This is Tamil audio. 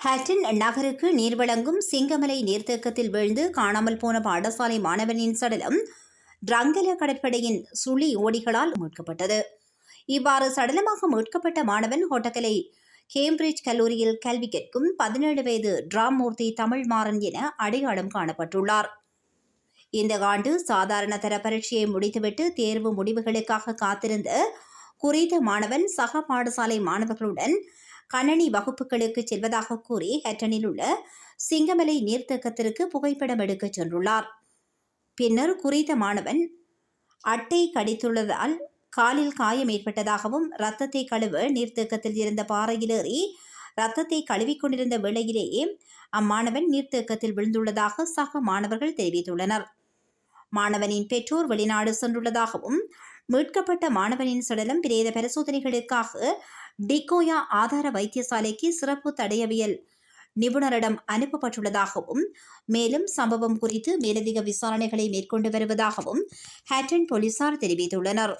ஹட்டன் நகருக்கு நீர் வழங்கும் சிங்கமலை நீர்த்தேக்கத்தில் வீழ்ந்து காணாமல் போன பாடசாலை மாணவனின் சடலம் ரங்கல கடற்படையின் சுழி ஓடிகளால் மீட்கப்பட்டது. இவ்வாறு சடலமாக மீட்கப்பட்ட மாணவன் ஹொட்டக்கலை கேம்பிரிட்ஜ் கல்லூரியில் கல்வி கற்கும் 17 வயது ராம்மூர்த்தி தமிழ்மாறன் என அடையாளம் காணப்பட்டுள்ளார். இந்த ஆண்டு சாதாரண தர பரீட்சையை முடித்துவிட்டு தேர்வு முடிவுகளுக்காக காத்திருந்த குறித்த மாணவன் சக பாடசாலை மாணவர்களுடன் கணனி வகுப்புகளுக்கு செல்வதாக கூறி ஹட்டனில் உள்ள சிங்கமலை நீர்த்தேக்கத்திற்கு புகைப்படம் எடுக்க சென்றுள்ளார். பின்னர் குறித்த மாணவன் அட்டை கடித்துள்ளதால் காலில் காயம் ஏற்பட்டதாகவும் இரத்தத்தை கழுவ நீர்த்தேக்கத்தில் இருந்த பாறையில் ஏறி இரத்தத்தை கழுவிக்கொண்டிருந்த வேளையிலேயே அம்மாணவன் நீர்த்தேக்கத்தில் விழுந்துள்ளதாக சக மாணவர்கள் தெரிவித்துள்ளனர். மாணவனின் பெற்றோர் வெளிநாடு சென்றுள்ளதாகவும் மீட்கப்பட்ட மாணவனின் சடலம் பிரேத பரிசோதனைகளுக்காக டிகோயா ஆதார வைத்தியசாலைக்கு சிறப்பு தடயவியல் நிபுணரிடம் அனுப்பப்பட்டுள்ளதாகவும் மேலும் சம்பவம் குறித்து மேலதிக விசாரணைகளை மேற்கொண்டு வருவதாகவும் ஹட்டன் போலீசார் தெரிவித்துள்ளனர்.